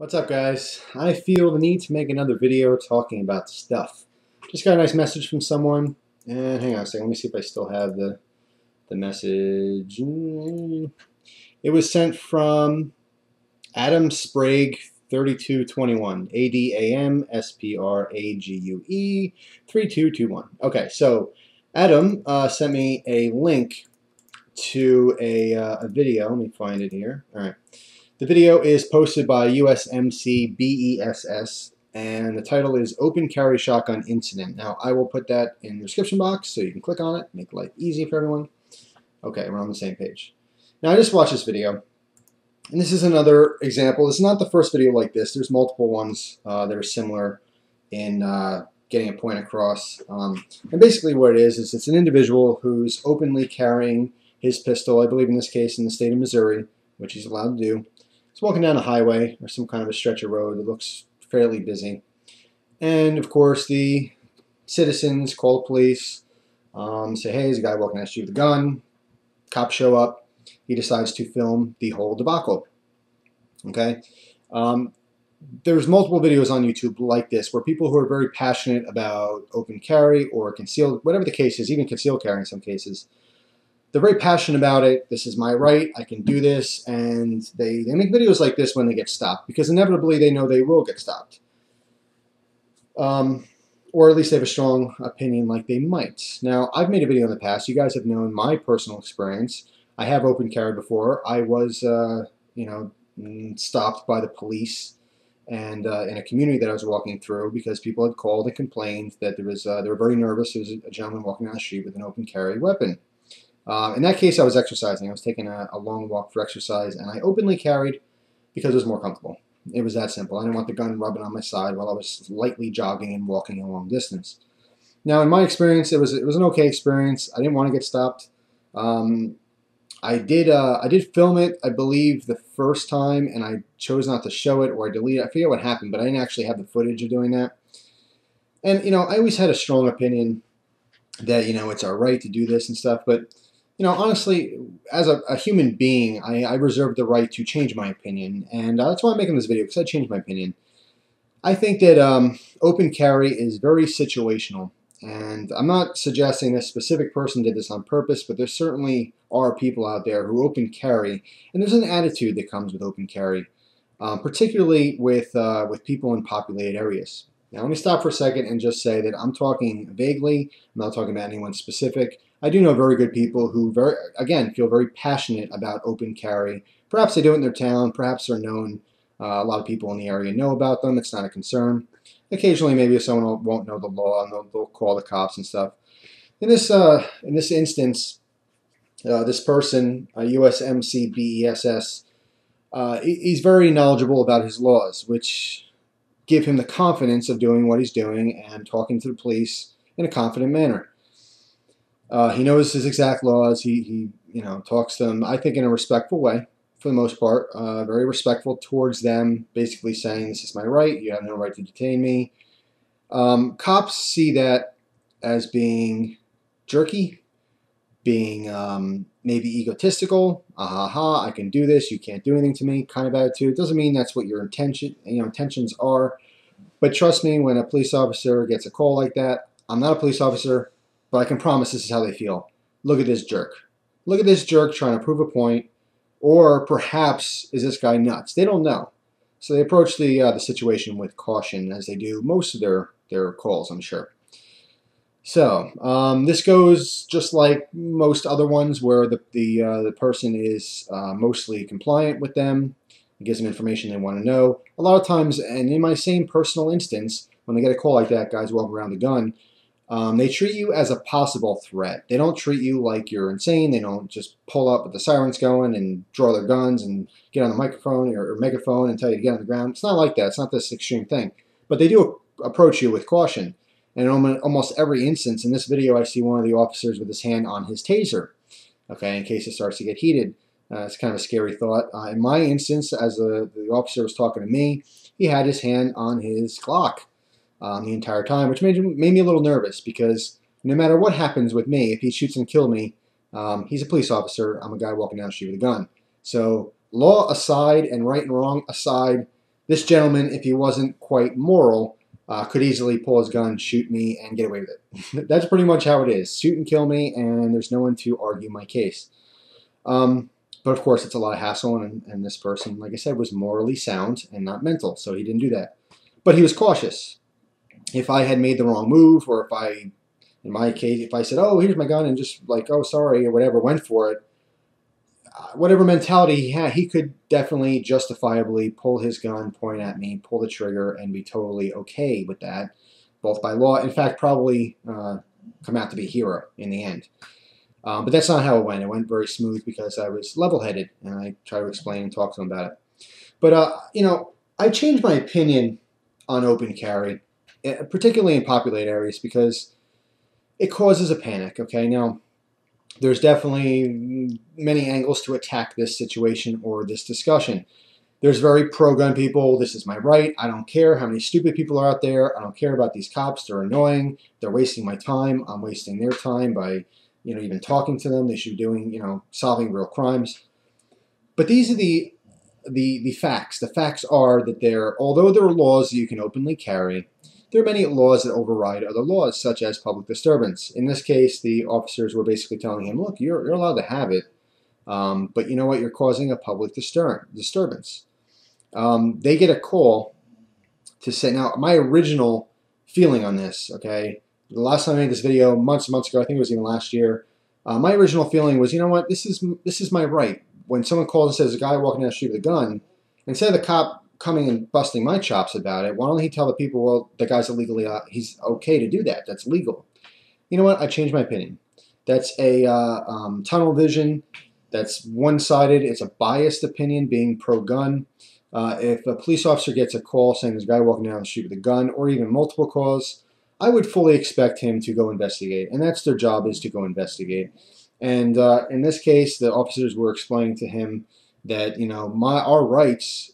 What's up, guys? I feel the need to make another video talking about stuff. Just got a nice message from someone, and hang on a second, let me see if I still have the message. It was sent from Adam Sprague 3221, ADAMSPRAGUE 3221. Okay, so Adam sent me a link to a video. Let me find it here. All right. The video is posted by USMC BESS, and the title is Open Carry Shotgun Incident. Now, I will put that in the description box so you can click on it, make life easy for everyone. Okay, we're on the same page. Now, I just watched this video, and this is another example. This is not the first video like this. There's multiple ones that are similar in getting a point across. And basically what it is it's an individual who's openly carrying his pistol, I believe in this case in the state of Missouri, which he's allowed to do. He's walking down a highway or some kind of a stretch of road that looks fairly busy. And of course the citizens call the police, say, hey, there's a guy walking at you with a gun. Cops show up. He decides to film the whole debacle. Okay? There's multiple videos on YouTube like this where people who are very passionate about open carry or concealed, whatever the case is, even concealed carry in some cases, they're very passionate about it. This is my right. I can do this. And they make videos like this when they get stopped because inevitably they know they will get stopped. Or at least they have a strong opinion like they might. Now, I've made a video in the past. You guys have known my personal experience. I have open carried before. I was, stopped by the police and in a community that I was walking through because people had called and complained that they were very nervous. There was a gentleman walking down the street with an open carry weapon. In that case, I was exercising. I was taking a long walk for exercise, and I openly carried because it was more comfortable. It was that simple. I didn't want the gun rubbing on my side while I was lightly jogging and walking a long distance. Now, in my experience, it was an okay experience. I didn't want to get stopped. I did film it, I believe, the first time, and I chose not to show it or I deleted it. I forget what happened, but I didn't actually have the footage of doing that. And, I always had a strong opinion that, it's our right to do this and stuff, but honestly, as a human being, I reserve the right to change my opinion, and that's why I'm making this video, because I changed my opinion. I think that open carry is very situational, and I'm not suggesting this specific person did this on purpose, but there certainly are people out there who open carry, and there's an attitude that comes with open carry, particularly with people in populated areas. Now, let me stop for a second and just say that I'm talking vaguely. I'm not talking about anyone specific. I do know very good people who, feel very passionate about open carry. Perhaps they do it in their town. Perhaps they're known. A lot of people in the area know about them. It's not a concern. Occasionally, maybe if someone won't know the law, and they'll call the cops and stuff. In this instance, this person, USMC BESS, he's very knowledgeable about his laws, which give him the confidence of doing what he's doing and talking to the police in a confident manner. He knows his exact laws. He talks to them, I think, in a respectful way, for the most part. Very respectful towards them, basically saying, this is my right. You have no right to detain me. Cops see that as being jerky, being maybe egotistical. I can do this. You can't do anything to me kind of attitude. It doesn't mean that's what your intentions are. But trust me, when a police officer gets a call like that, I'm not a police officer, but I can promise this is how they feel. Look at this jerk. Look at this jerk trying to prove a point. Or perhaps, is this guy nuts? They don't know. So they approach the situation with caution, as they do most of their calls, I'm sure. So this goes just like most other ones where the person is mostly compliant with them. It gives them information they want to know. A lot of times, and in my same personal instance, when they get a call like that, guys walking around with a gun, they treat you as a possible threat. They don't treat you like you're insane. They don't just pull up with the sirens going and draw their guns and get on the microphone or megaphone and tell you to get on the ground. It's not like that. It's not this extreme thing. But they do approach you with caution. And in almost every instance, in this video, I see one of the officers with his hand on his taser, okay, in case it starts to get heated. It's kind of a scary thought. In my instance, as the officer was talking to me, he had his hand on his Glock the entire time, which made me a little nervous because no matter what happens with me, if he shoots and kills me, he's a police officer. I'm a guy walking down the street with a gun. So law aside and right and wrong aside, This gentleman, if he wasn't quite moral, could easily pull his gun, shoot me, and get away with it. That's pretty much how it is. Shoot and kill me, and there's no one to argue my case. But of course, it's a lot of hassle, and this person, like I said, was morally sound and not mental, so he didn't do that. But he was cautious. If I had made the wrong move, or if I, in my case, if I said, oh, here's my gun, and just like, oh, sorry, or whatever, went for it, whatever mentality he had, he could definitely justifiably pull his gun, point at me, pull the trigger, and be totally okay with that, both by law. In fact, probably come out to be a hero in the end. But that's not how it went. It went very smooth because I was level-headed, and I tried to explain and talk to him about it. But, you know, I changed my opinion on open carry, particularly in populated areas, because it causes a panic, okay? Now, there's definitely many angles to attack this situation or this discussion. There's very pro-gun people. This is my right. I don't care how many stupid people are out there. I don't care about these cops. They're annoying. They're wasting my time. I'm wasting their time by, you know, even talking to them. They should be doing, you know, solving real crimes. But these are the facts. The facts are that although there are laws that you can openly carry, there are many laws that override other laws, such as public disturbance. In this case, the officers were basically telling him, look, you're allowed to have it, but you know what? You're causing a public disturbance. They get a call to say, now, my original feeling on this, okay, the last time I made this video, months and months ago, I think it was even last year, my original feeling was, you know what, this is my right. When someone calls and says, a guy walking down the street with a gun, instead of the cop coming and busting my chops about it, why don't he tell the people, well, the guy's illegally, he's okay to do that. That's legal. You know what? I changed my opinion. That's a tunnel vision. That's one-sided. It's a biased opinion, being pro-gun. If a police officer gets a call saying there's a guy walking down the street with a gun, or even multiple calls, I would fully expect him to go investigate. And that's their job, is to go investigate. And in this case, the officers were explaining to him that, you know, our rights,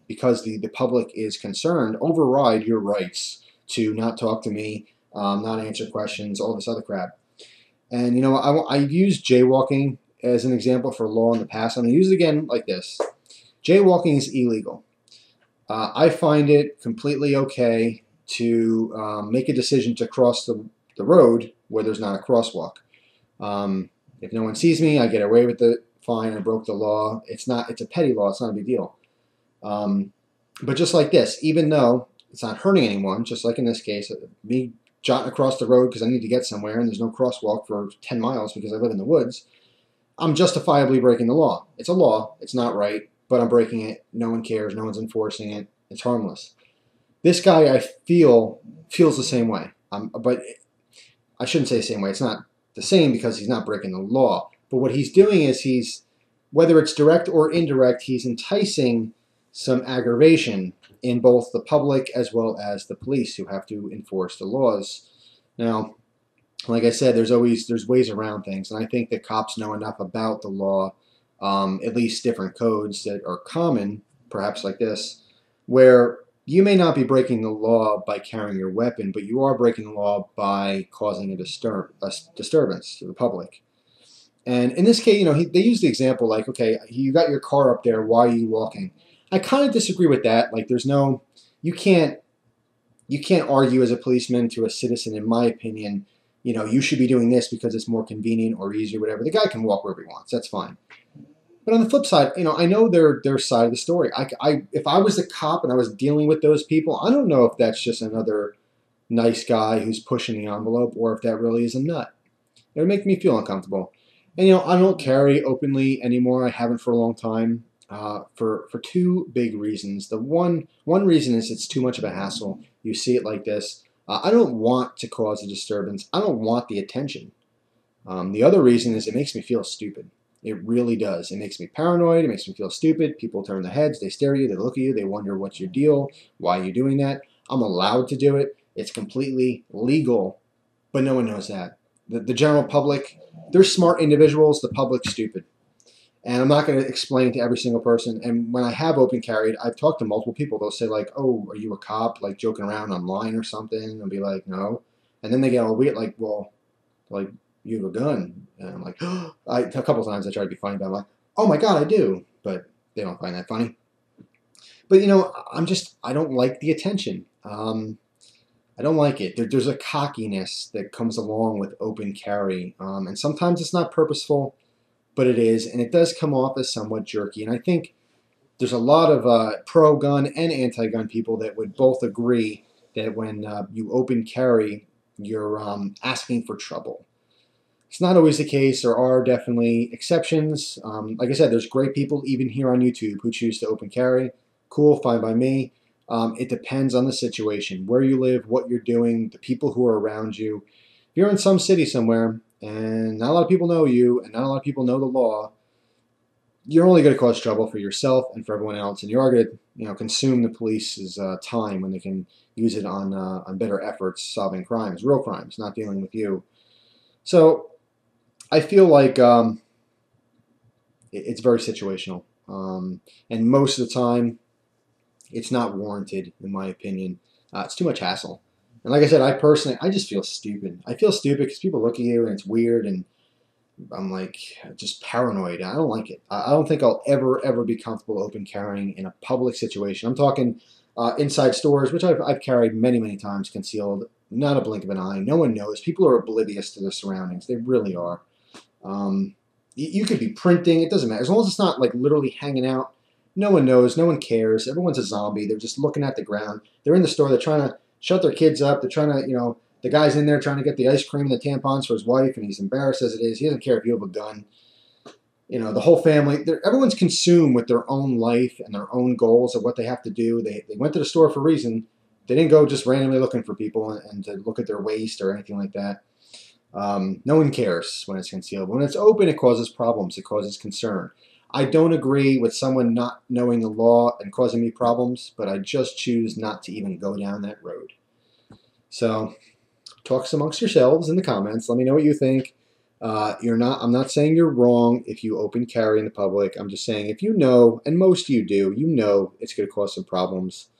because the public is concerned, override your rights to not talk to me, not answer questions, all this other crap. And, you know, I've used jaywalking as an example for law in the past. I'm going to use it again like this. Jaywalking is illegal. I find it completely okay to make a decision to cross the road where there's not a crosswalk. If no one sees me, I get away with it. Fine, I broke the law. It's a petty law. It's not a big deal. But just like this, even though it's not hurting anyone, just like in this case, me jotting across the road because I need to get somewhere and there's no crosswalk for 10 miles because I live in the woods, I'm justifiably breaking the law. It's a law. It's not right, but I'm breaking it. No one cares. No one's enforcing it. It's harmless. This guy, I feels the same way. But I shouldn't say the same way. It's not the same because he's not breaking the law. But what he's doing is whether it's direct or indirect, he's enticing some aggravation in both the public as well as the police who have to enforce the laws. Now, like I said, there's ways around things, and I think that cops know enough about the law, at least different codes that are common, perhaps like this, where you may not be breaking the law by carrying your weapon, but you are breaking the law by causing a disturbance to the public. And in this case, you know, they use the example like, okay, you got your car up there, why are you walking? I kind of disagree with that. Like, you can't argue as a policeman to a citizen, in my opinion, you know, you should be doing this because it's more convenient or easier, whatever. The guy can walk wherever he wants. That's fine. But on the flip side, you know, I know their side of the story. If I was the cop and I was dealing with those people, I don't know if that's just another nice guy who's pushing the envelope or if that really is a nut. It would make me feel uncomfortable. And, you know, I don't carry openly anymore. I haven't for a long time for two big reasons. The one reason is it's too much of a hassle. You see it like this. I don't want to cause a disturbance. I don't want the attention. The other reason is it makes me feel stupid. It really does. It makes me paranoid. It makes me feel stupid. People turn their heads. They stare at you. They look at you. They wonder what's your deal. Why are you doing that? I'm allowed to do it. It's completely legal, but no one knows that. The general public, they're smart individuals. The public's stupid. And I'm not going to explain to every single person. And when I have open carried, I've talked to multiple people. They'll say like, oh, are you a cop? Like joking around online or something. I'll be like, no. And then they get all weird, like, well, like, you have a gun. And I'm like, oh. A couple times I try to be funny, but I'm like, oh my God, I do. But they don't find that funny. But you know, I don't like the attention. I don't like it. There's a cockiness that comes along with open carry, and sometimes it's not purposeful, but it is, and it does come off as somewhat jerky. And I think there's a lot of pro-gun and anti-gun people that would both agree that when you open carry, you're asking for trouble. It's not always the case. There are definitely exceptions. Like I said, there's great people even here on YouTube who choose to open carry. Cool, fine by me. It depends on the situation, where you live, what you're doing, the people who are around you. If you're in some city somewhere and not a lot of people know you and not a lot of people know the law, you're only going to cause trouble for yourself and for everyone else, and you are going to, consume the police's time when they can use it on better efforts solving crimes, real crimes, not dealing with you. So I feel like it's very situational, and most of the time, it's not warranted, in my opinion. It's too much hassle. And like I said, I just feel stupid. I feel stupid because people look at you and it's weird, and I'm like just paranoid. I don't like it. I don't think I'll ever be comfortable open carrying in a public situation. I'm talking inside stores, which I've carried many times concealed. Not a blink of an eye. No one knows. People are oblivious to their surroundings. They really are. You could be printing. It doesn't matter. As long as it's not like literally hanging out. No one knows. No one cares. Everyone's a zombie. They're just looking at the ground. They're in the store. They're trying to shut their kids up. They're trying to, the guy's in there trying to get the ice cream and the tampons for his wife, and he's embarrassed as it is. He doesn't care if you have a gun. The whole family, everyone's consumed with their own life and their own goals of what they have to do. They went to the store for a reason. They didn't go just randomly looking for people and to look at their waist or anything like that. No one cares when it's concealed. When it's open, it causes problems. It causes concern. I don't agree with someone not knowing the law and causing me problems, but I just choose not to even go down that road. So, talk amongst yourselves in the comments. Let me know what you think. I'm not saying you're wrong if you open carry in the public. I'm just saying if you know, and most of you do, it's going to cause some problems.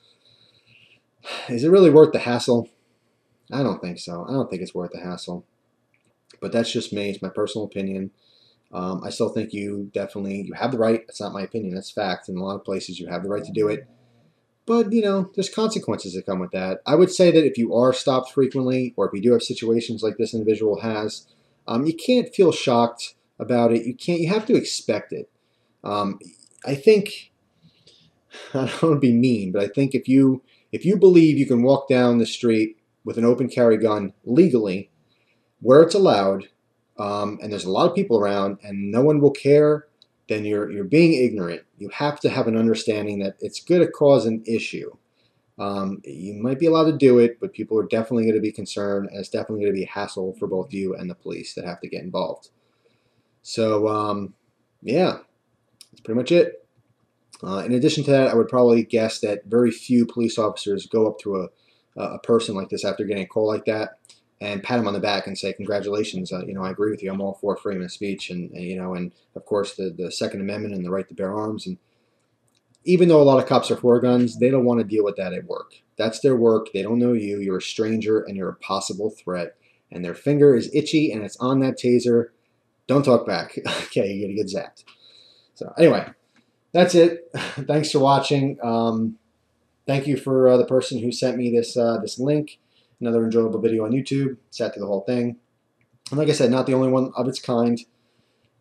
Is it really worth the hassle? I don't think so. I don't think it's worth the hassle. But that's just me. It's my personal opinion. I still think you have the right. That's not my opinion. That's fact. In a lot of places, you have the right to do it. But, there's consequences that come with that. I would say that if you are stopped frequently, or if you do have situations like this individual has, you can't feel shocked about it. You have to expect it. I think, I don't want to be mean, but I think if you believe you can walk down the street with an open carry gun legally, where it's allowed, and there's a lot of people around and no one will care, then you're being ignorant. You have to have an understanding that it's going to cause an issue. You might be allowed to do it, but people are definitely going to be concerned, and it's definitely going to be a hassle for both you and the police that have to get involved. So, yeah, that's pretty much it. In addition to that, I would probably guess that very few police officers go up to a person like this after getting a call like that and pat him on the back and say, congratulations, I agree with you. I'm all for freedom of speech and of course the Second Amendment and the right to bear arms. And even though a lot of cops are for guns, they don't want to deal with that at work. That's their work. They don't know you. You're a stranger and you're a possible threat. And their finger is itchy and it's on that taser. Don't talk back. Okay, you're going to get zapped. So anyway, that's it. Thanks for watching. Thank you for the person who sent me this link. Another enjoyable video on YouTube. Sat through the whole thing. And like I said, not the only one of its kind.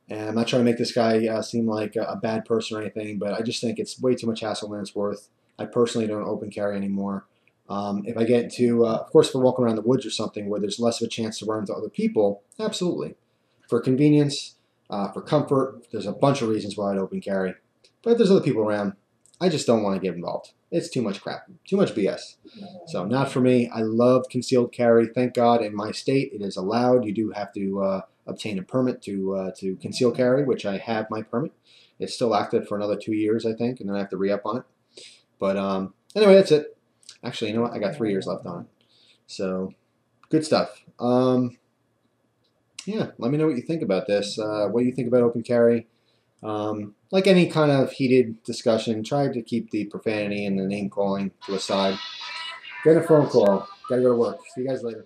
And I'm not trying to make this guy seem like a bad person or anything, but I just think it's way too much hassle than it's worth. I personally don't open carry anymore. If I get into, of course, if I walk around the woods or something where there's less of a chance to run into other people, absolutely. For convenience, for comfort, there's a bunch of reasons why I'd open carry. But if there's other people around, I just don't want to get involved. It's too much crap, too much BS. So not for me. I love concealed carry. Thank God in my state it is allowed. You do have to obtain a permit to conceal carry, which I have my permit. It's still active for another 2 years, I think, and then I have to re-up on it. But anyway, that's it. Actually, you know what? I got 3 years left on it. So good stuff. Yeah, let me know what you think about this. What do you think about open carry? Like any kind of heated discussion, try to keep the profanity and the name calling to a side. Get a phone call. Gotta go to work. See you guys later.